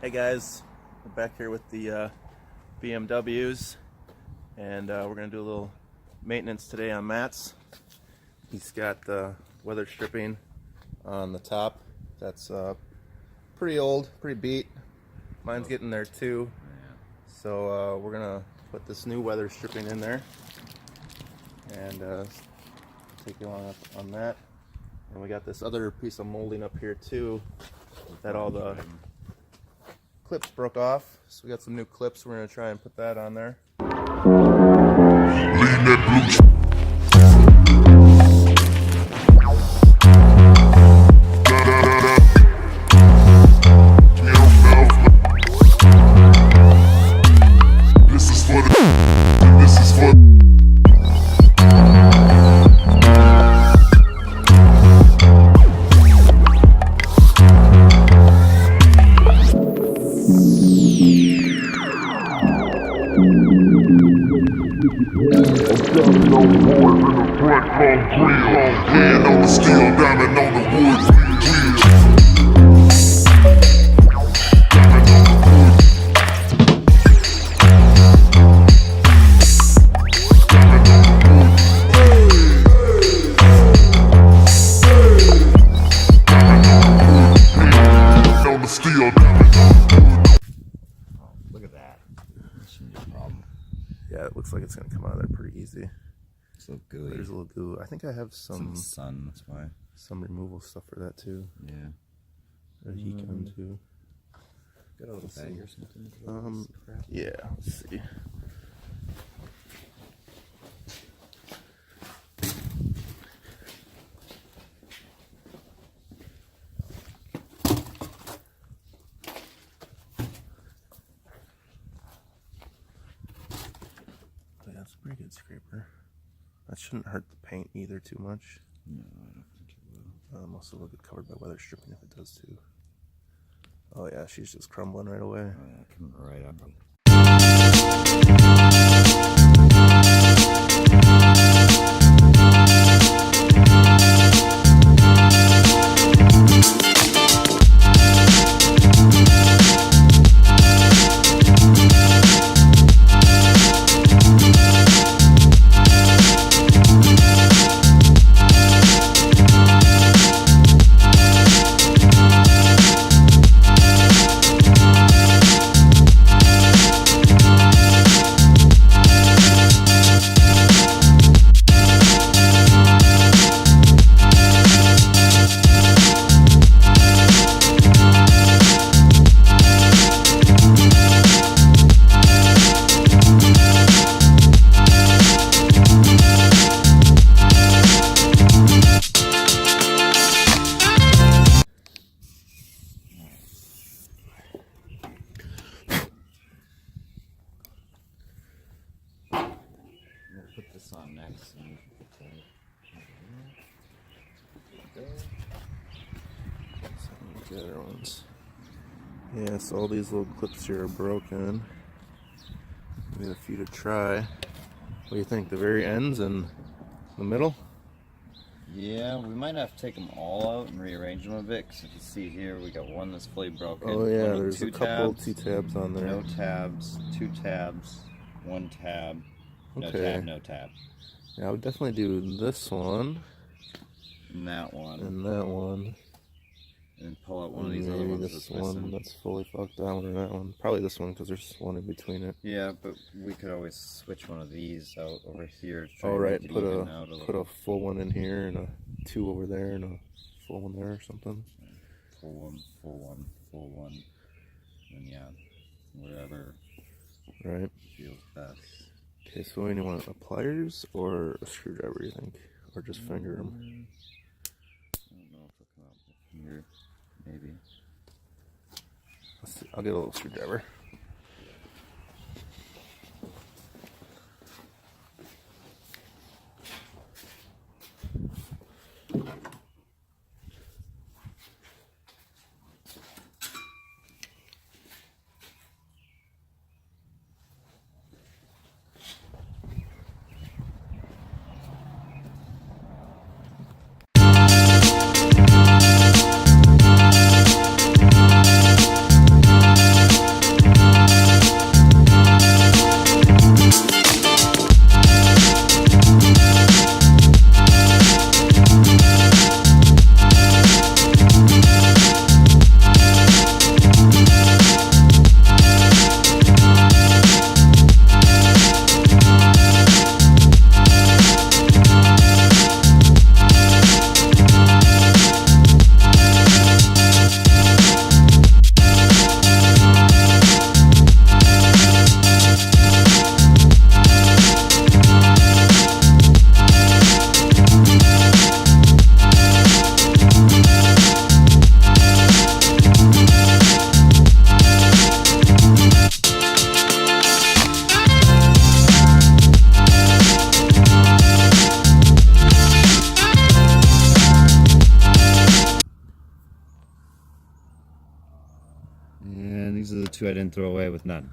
Hey guys, we're back here with the BMWs, and we're going to do a little maintenance today on Matt's. He's got the weather stripping on the top. That's pretty old, pretty beat. Mine's getting there too. So we're going to put this new weather stripping in there and take you along on that. And we got this other piece of molding up here too that all the clips broke off, so we got some new clips. We're going to try and put that on there. Hand on the steel, diamond on the wood. Look at that. That shouldn't be a problem. Yeah, it looks like it's going to come out of there pretty easy. It's a little gooey. There's a little goo. I think I have some sun, that's why. some removal stuff for that too. Yeah. Or heat gun too. Got a little bag or something. Yeah, let's see. Yeah, it's a pretty good scraper. That shouldn't hurt the paint either too much. No, I don't think it will. Most of it will get covered by weather stripping if it does too. Oh yeah, she's just crumbling right away. Oh yeah, coming right up. Put this on next and Some of the other ones. Yeah, so all these little clips here are broken. We got a few to try. What do you think? The very ends and the middle? yeah, we might have to take them all out and rearrange them a bit, because if you see here, we got one that's fully broken. Oh yeah, one with there's a couple T-tabs on there. No tabs, 2 tabs, 1 tab, no Okay. tab, no tab. Yeah, I would definitely do this one And that one. and that one. And pull out one of these And other maybe ones this that's one missing. that's fully fucked. That one or that one. Probably this one because there's one in between it. Yeah, but we could always switch one of these out over here. To try All and right, make it put even out a little. full one in here and a 2 over there and a full one there or something. Full one, full one, full one. And yeah, whatever Right. feels best. Okay, so we want pliers or a screwdriver, you think? Or just finger them? I don't know if it'll come out with here. Maybe. Let's see. I'll get a little screwdriver. And these are the two I didn't throw away with none.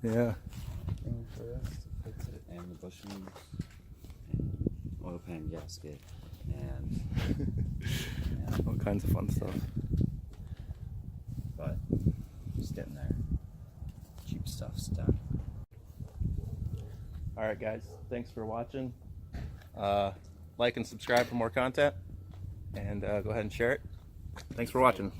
Yeah. Thing for us to fix it, and the bushings, and oil pan gasket, and All kinds of fun stuff. but just getting there. Cheap stuff's done. All right, guys. Thanks for watching. Like and subscribe for more content, and go ahead and share it. Thanks for watching.